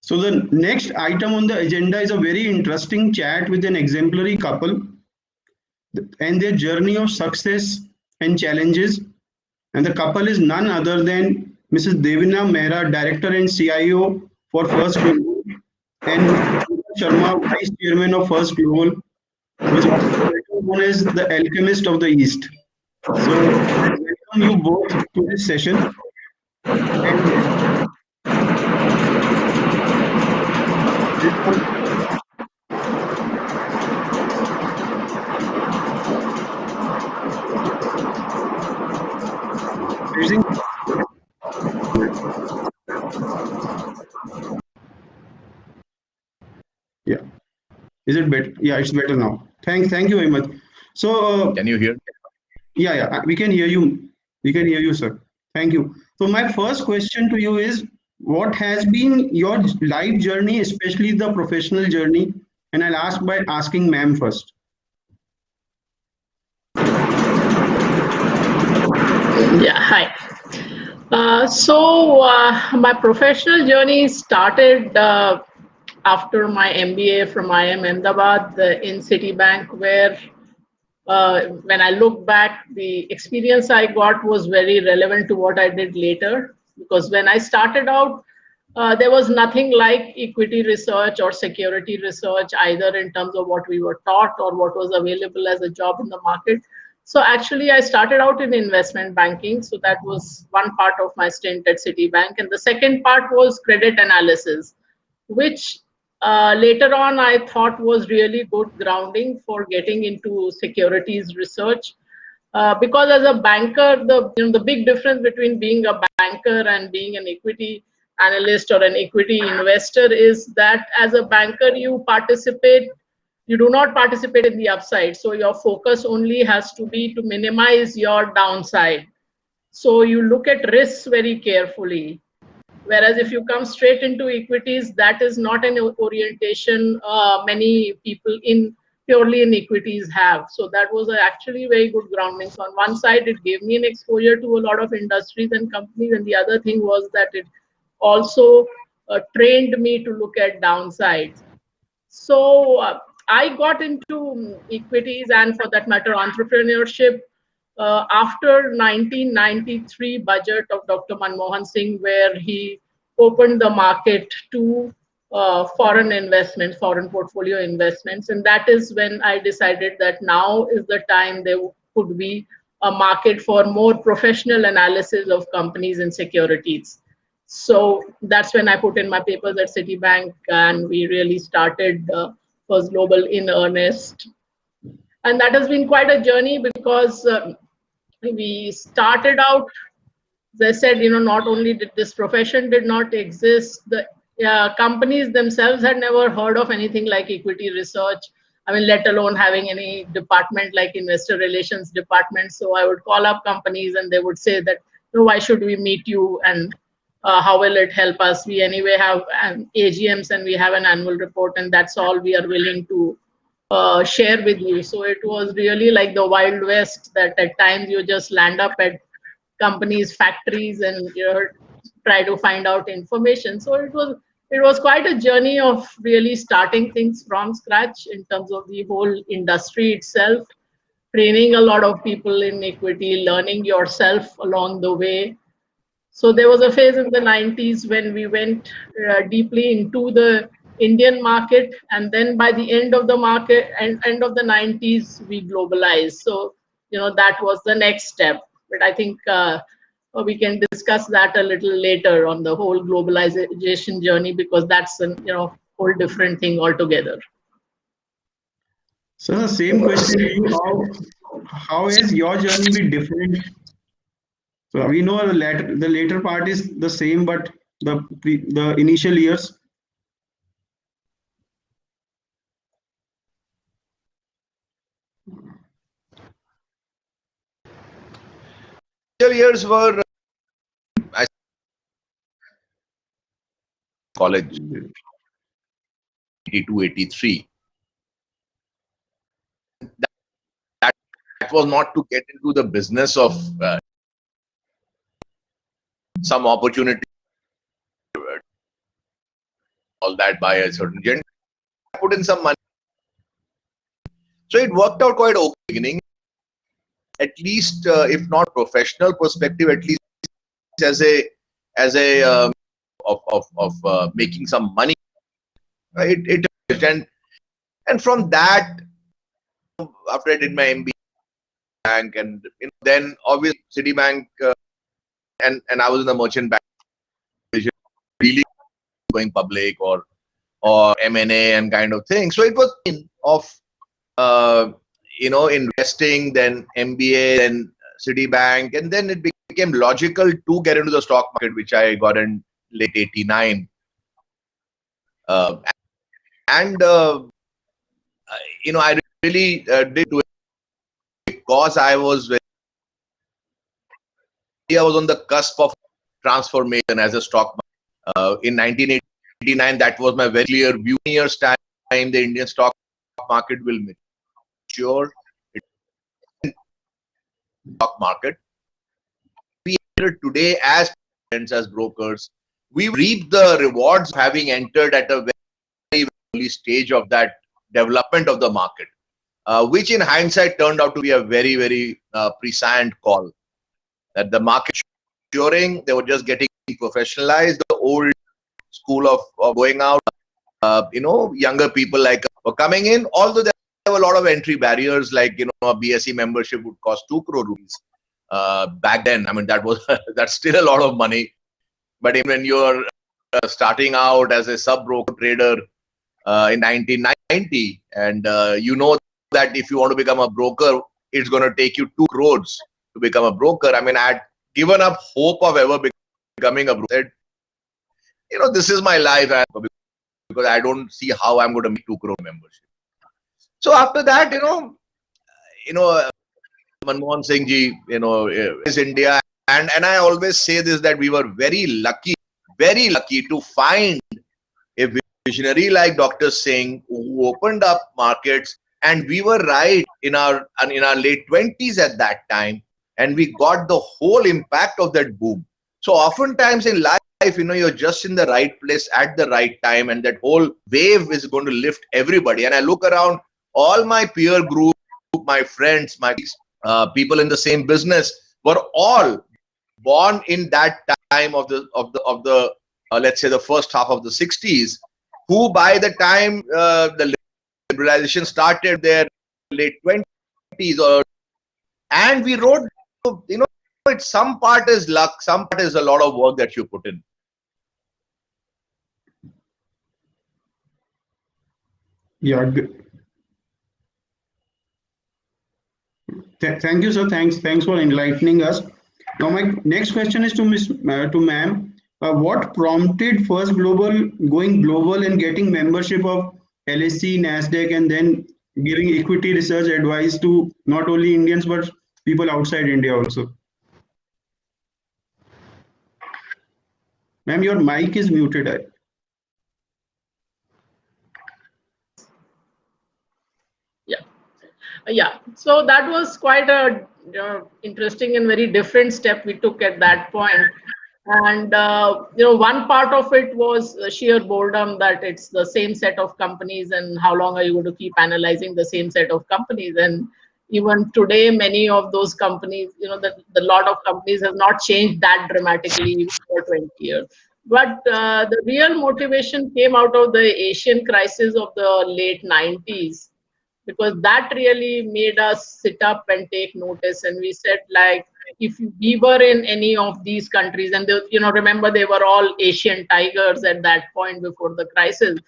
So the next item on the agenda is a very interesting chat with an exemplary couple and their journey of success and challenges. And the couple is none other than Mrs. Devina Mehra, Director and CIO for First Global, and Mr. Shankar Sharma, Vice Chairman of First Global, who is also known as the Alchemist of the East. So I welcome you both to this session. And yeah, is it better? Yeah, it's better now. Thank you very much. So can you hear? Yeah, we can hear you. We can hear you, sir. Thank you. So my first question to you is, what has been your life journey, especially the professional journey? And I'll ask by asking ma'am first. Yeah, hi. My professional journey started after my MBA from IIM Ahmedabad in Citibank, where when I look back, the experience I got was very relevant to what I did later. Because when I started out, there was nothing like equity research or security research, either in terms of what we were taught or what was available as a job in the market. So actually, I started out in investment banking. So that was one part of my stint at Citibank. And the second part was credit analysis, which later on I thought was really good grounding for getting into securities research. Because as a banker, the big difference between being a banker and being an equity analyst or an equity investor is that as a banker you do not participate in the upside. So your focus only has to be to minimize your downside. So you look at risks very carefully. Whereas if you come straight into equities, that is not an orientation many people in purely in equities have. So that was actually very good grounding. So on one side, it gave me an exposure to a lot of industries and companies. And the other thing was that it also trained me to look at downsides. So I got into equities and for that matter, entrepreneurship after 1993 budget of Dr. Manmohan Singh, where he opened the market to foreign investments, foreign portfolio investments. And that is when I decided that now is the time there could be a market for more professional analysis of companies and securities. So that's when I put in my papers at Citibank and we really started First Global in earnest. And that has been quite a journey because we started out, as I said, not only did this profession did not exist, the companies themselves had never heard of anything like equity research. I mean, let alone having any department like investor relations department. So I would call up companies and they would say that, why should we meet you and how will it help us? We anyway have AGMs and we have an annual report and that's all we are willing to share with you. So it was really like the Wild West that at times you just land up at companies' factories and try to find out information. So it was quite a journey of really starting things from scratch in terms of the whole industry itself, training a lot of people in equity, learning yourself along the way. So there was a phase in the 90s when we went deeply into the Indian market, and then by the end of the market and end of the 90s, we globalized. So that was the next step. But I think we can discuss that a little later on the whole globalization journey because that's a whole different thing altogether. So the same question to you: how has your journey been different? So we know the later part is the same, but the initial years. Years were college 82, 83. That was not to get into the business of some opportunity all that by a certain gender. I put in some money. So it worked out quite okay beginning. At least, if not professional perspective, at least as a of making some money. It and from that, after I did my MBA bank, and then obviously Citibank, and I was in the merchant bank division, really going public or M&A and kind of thing. So it was of investing, then MBA, then Citibank, and then it became logical to get into the stock market, which I got in late '89. And I really did do it because I was on the cusp of transformation as a stock market. In 1989, that was my very clear view. In years' time, the Indian stock market will mature. Stock market. We enter today as brokers. We reap the rewards of having entered at a very early stage of that development of the market, which in hindsight turned out to be a very, very prescient call. That the market maturing, they were just getting professionalized. The old school of going out, younger people like were coming in, although there were a lot of entry barriers, like a BSE membership would cost 2 crore rupees. Back then, I mean, that's still a lot of money. But even when you're starting out as a sub-broker trader in 1990, and that if you want to become a broker, it's going to take you 2 crores to become a broker. I mean, I had given up hope of ever becoming a broker. This is my life, because I don't see how I'm going to make 2 crore membership. So after that, Manmohan Singh ji, is India. And I always say this, that we were very lucky to find a visionary like Dr. Singh, who opened up markets, and we were right in our late 20s at that time, and we got the whole impact of that boom. So oftentimes in life, you're just in the right place at the right time, and that whole wave is going to lift everybody. And I look around, all my peer group, my friends, my people in the same business were all born in that time of the let's say the first half of the 60s, who by the time the liberalization started, their late 20s, and we wrote, some part is luck, some part is a lot of work that you put in. Yeah, good. Thank you, sir. Thanks for enlightening us. Now, my next question is to ma'am. What prompted first going global and getting membership of LSE, NASDAQ, and then giving equity research advice to not only Indians but people outside India also? Ma'am, your mic is muted. Yeah, so that was quite a interesting and very different step we took at that point. And one part of it was sheer boredom, that it's the same set of companies, and how long are you going to keep analyzing the same set of companies? And even today, many of those companies, the lot of companies have not changed that dramatically for 20 years. But the real motivation came out of the Asian crisis of the late 90s, because that really made us sit up and take notice. And we said, like, if we were in any of these countries, and remember, they were all Asian tigers at that point before the crisis,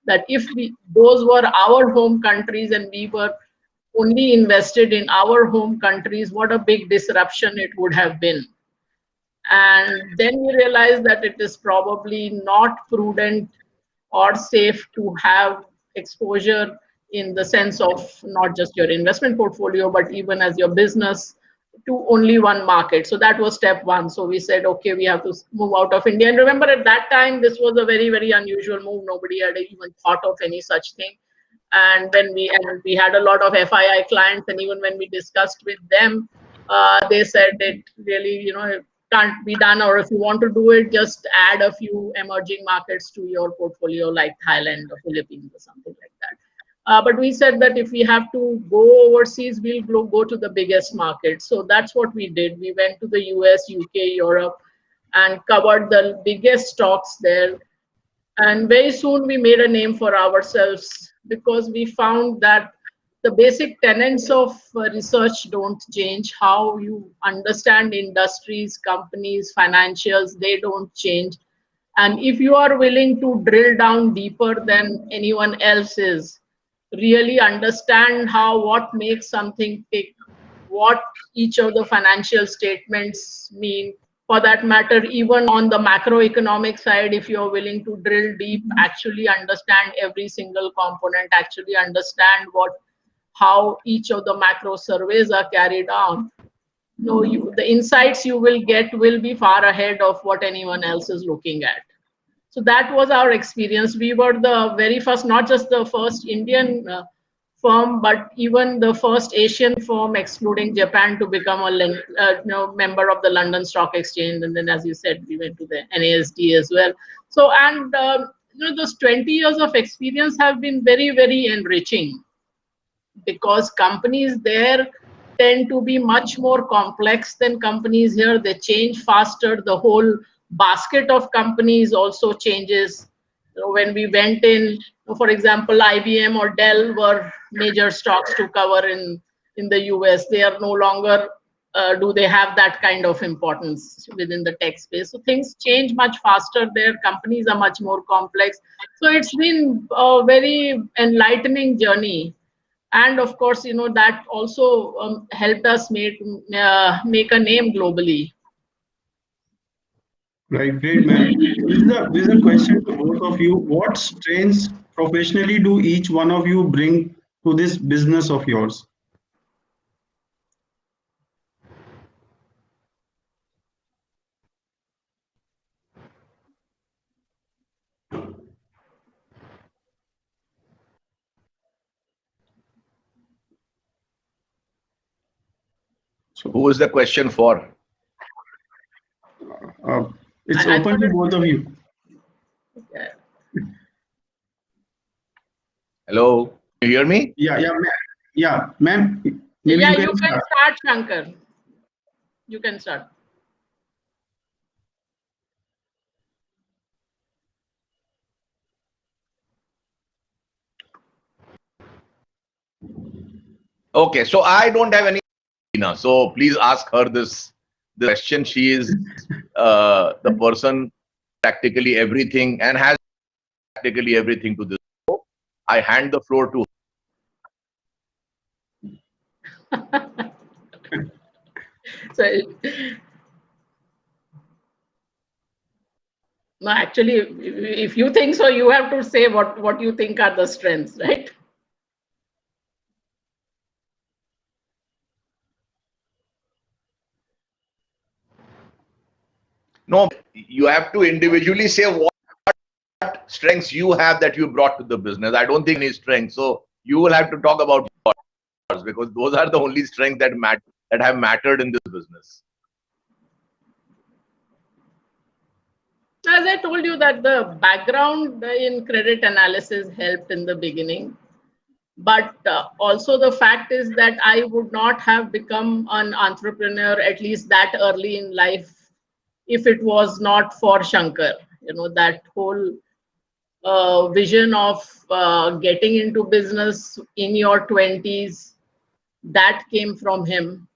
that if those were our home countries and we were only invested in our home countries, what a big disruption it would have been. And then we realized that it is probably not prudent or safe to have exposure in the sense of not just your investment portfolio, but even as your business, to only one market. So that was step one. So we said, okay, we have to move out of India. And remember, at that time, this was a very, very unusual move. Nobody had even thought of any such thing. And when we had a lot of FII clients, and even when we discussed with them, they said it really, can't be done, or if you want to do it, just add a few emerging markets to your portfolio like Thailand or Philippines or something like that. But we said that if we have to go overseas, we'll go to the biggest market. So that's what we did. We went to the US, UK, Europe, and covered the biggest stocks there. And very soon we made a name for ourselves because we found that the basic tenets of research don't change. How you understand industries, companies, financials, they don't change. And if you are willing to drill down deeper than anyone else is, really understand what makes something tick, what each of the financial statements mean, for that matter, even on the macroeconomic side, if you're willing to drill deep, actually understand every single component, actually understand how each of the macro surveys are carried on, the insights you will get will be far ahead of what anyone else is looking at. So that was our experience. We were the very first, not just the first Indian firm, but even the first Asian firm, excluding Japan, to become a member of the London Stock Exchange. And then, as you said, we went to the NASD as well. So, and those 20 years of experience have been very, very enriching, because companies there tend to be much more complex than companies here. They change faster. The whole basket of companies also changes. When we went in, for example, IBM or Dell were major stocks to cover in the US. They are no longer, do they have that kind of importance within the tech space. So things change much faster there. Companies are much more complex. So it's been a very enlightening journey. And of course, that also helped us make a name globally. Right, great, man. This is a question to both of you. What strengths professionally do each one of you bring to this business of yours? So who is the question for? It's I open thought to both of you. Okay. Hello, you hear me? Yeah, ma'am. Maybe Yeah, you you can can start. start, Shankar. You can start. Okay, so I don't have any. So please ask her this question. She is the person practically everything and has practically everything to this. So I hand the floor to. So, no, actually, if you think so, you have to say what you think are the strengths, right? No, you have to individually say what strengths you have that you brought to the business. I don't think any strengths. So you will have to talk about yours, because those are the only strengths that have mattered in this business. As I told you, that the background in credit analysis helped in the beginning. But also the fact is that I would not have become an entrepreneur, at least that early in life, if it was not for Shankar. That whole vision of getting into business in your 20s, that came from him.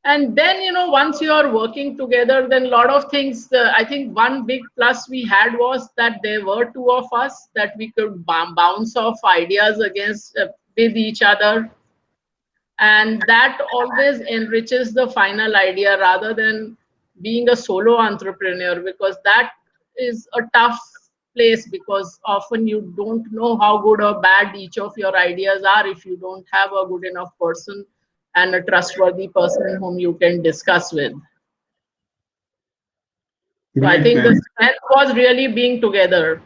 And then, once you are working together, then a lot of things, I think one big plus we had was that there were two of us, that we could bounce off ideas against with each other. And that always enriches the final idea rather than being a solo entrepreneur, because that is a tough place, because often you don't know how good or bad each of your ideas are if you don't have a good enough person and a trustworthy person whom you can discuss with. So I Great, think the ma'am. strength was really being together.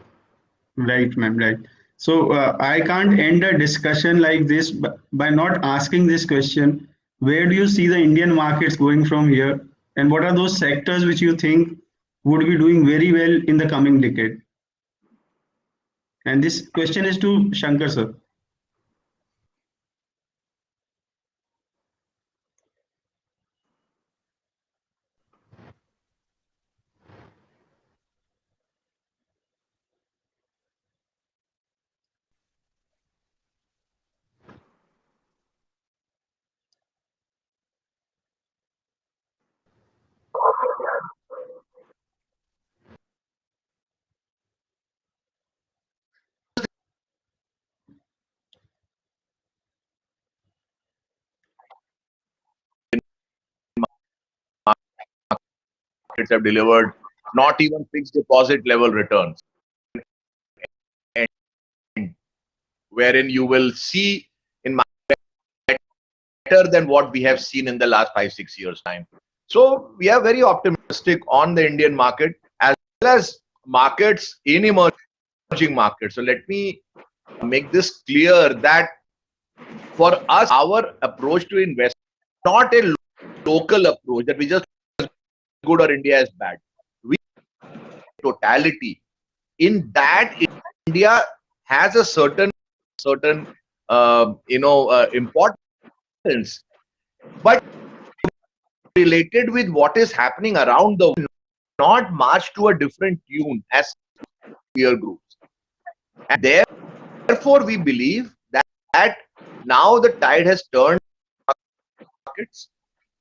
Right, ma'am. Right. So I can't end a discussion like this by not asking this question. Where do you see the Indian markets going from here? And what are those sectors which you think would be doing very well in the coming decade? And this question is to Shankar sir. Markets have delivered not even fixed deposit level returns, and wherein you will see in better than what we have seen in the last 5-6 years time. So we are very optimistic on the Indian market as well as markets in emerging markets. So let me make this clear that for us, our approach to invest not a local approach that we just good or India is bad. We totality in that India has a certain importance, but related with what is happening around the world, not march to a different tune as peer groups. And therefore, we believe that now the tide has turned markets,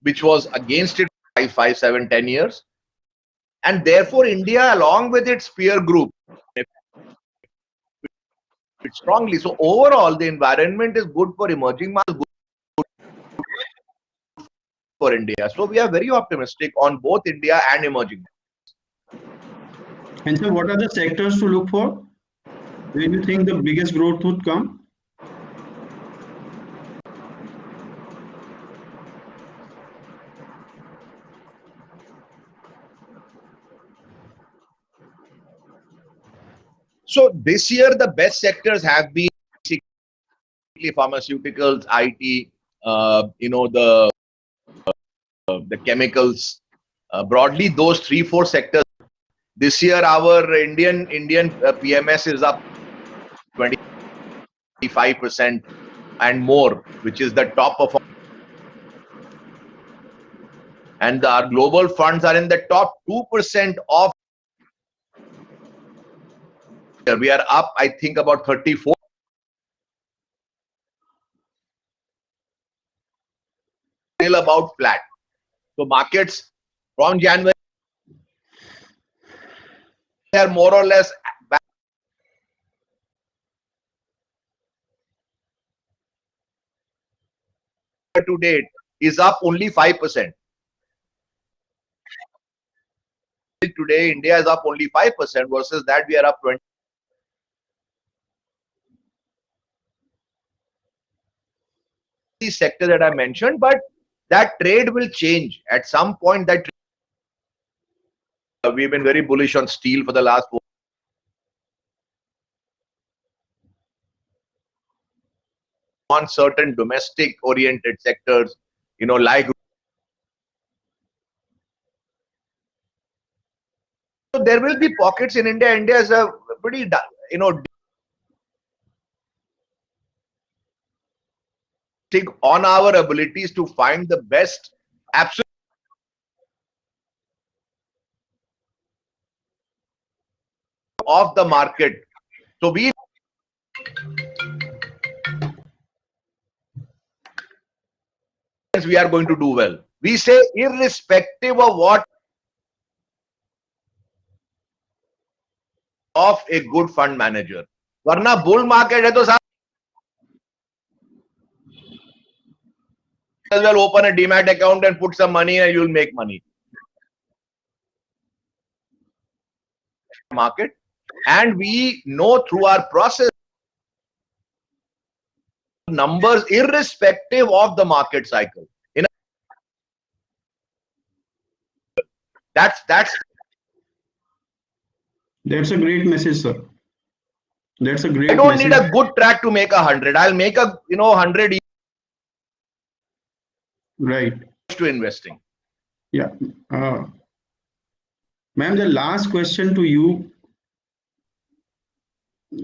which was against it 5, 5, 7, 10 years. And therefore, India, along with its peer group, strongly. So overall, the environment is good for emerging markets, good for India. So we are very optimistic on both India and emerging markets. And so what are the sectors to look for? Where do you think the biggest growth would come? So this year, the best sectors have been pharmaceuticals, IT, the chemicals. Broadly, those 3-4 sectors. This year, our Indian PMS is up 25% and more, which is the top of. And our global funds are in the top 2% of. We are up, I think, about 34. Still about flat. So markets from January are more or less back to date is up only 5%. Today, India is up only 5% versus that we are up 20. Sector that I mentioned, but that trade will change at some point. That we've been very bullish on steel for the last 4 on certain domestic oriented sectors, like. So there will be pockets in India. India is a pretty, on our abilities to find the best absolute of the market. So we are going to do well. We say irrespective of what of a good fund manager. वरना bull market है तो as well open a demat account and put some money and you'll make money. Market, and we know through our process numbers irrespective of the market cycle. That's a great message, sir. That's a great. I don't need a good track to make 100. I'll make a 100 right to investing. Yeah. Ma'am, the last question to you.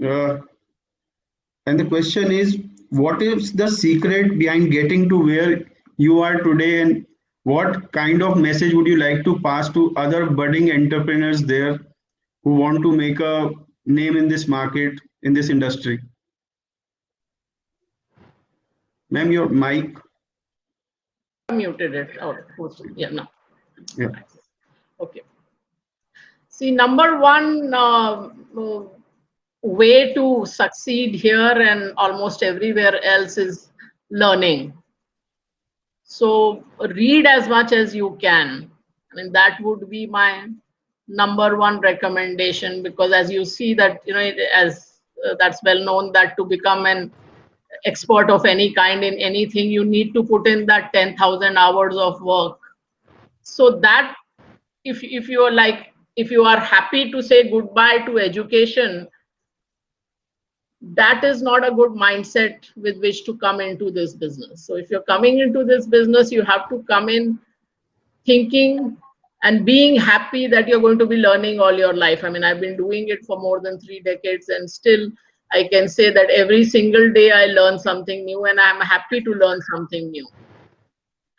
Uh, and the question is, what is the secret behind getting to where you are today, and what kind of message would you like to pass to other budding entrepreneurs there who want to make a name in this market, in this industry? Ma'am, your mic. Muted it. Oh, yeah, no. Yeah. Okay. See, number one way to succeed here and almost everywhere else is learning. So read as much as you can. I mean, that would be my number one recommendation, because as you see that, as that's well known, that to become an expert of any kind in anything, you need to put in that 10,000 hours of work. So that if you are like, if you are happy to say goodbye to education, that is not a good mindset with which to come into this business. So if you're coming into this business, you have to come in thinking and being happy that you're going to be learning all your life. I mean, I've been doing it for more than 3 decades, and still I can say that every single day I learn something new, and I'm happy to learn something new.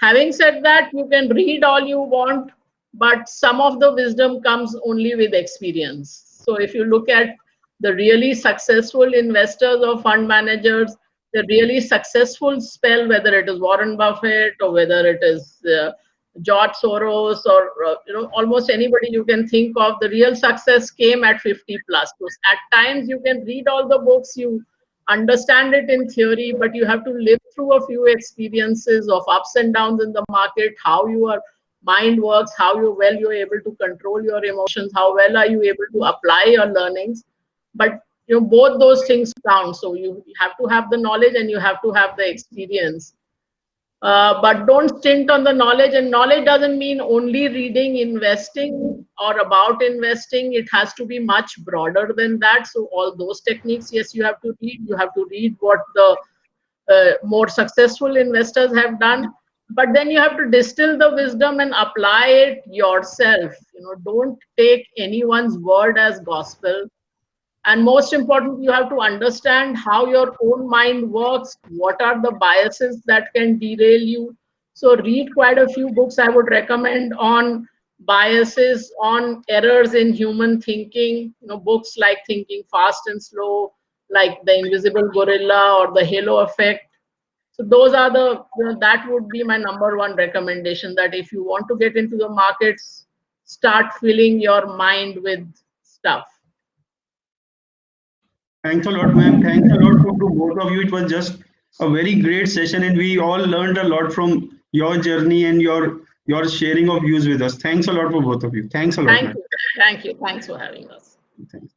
Having said that, you can read all you want, but some of the wisdom comes only with experience. So if you look at the really successful investors or fund managers, the really successful spell, whether it is Warren Buffett or whether it is George Soros or almost anybody you can think of, the real success came at 50 plus. So at times you can read all the books, you understand it in theory, but you have to live through a few experiences of ups and downs in the market, how your mind works, how well you're able to control your emotions, how well are you able to apply your learnings. But both those things count. So you have to have the knowledge and you have to have the experience. But don't stint on the knowledge, and knowledge doesn't mean only reading investing or about investing. It has to be much broader than that. So all those techniques, yes, you have to read. You have to read what the more successful investors have done, but then you have to distill the wisdom and apply it yourself. Don't take anyone's word as gospel. And most important, you have to understand how your own mind works, what are the biases that can derail you. So read quite a few books I would recommend on biases, on errors in human thinking. Books like Thinking Fast and Slow, like The Invisible Gorilla or The Halo Effect. So those are that would be my number one recommendation, that if you want to get into the markets, start filling your mind with stuff. Thanks a lot, ma'am. Thanks a lot to both of you. It was just a very great session, and we all learned a lot from your journey and your sharing of views with us. Thanks a lot for both of you. Thanks a lot, Thank ma'am. you. Thank you. Thanks for having us. Thanks.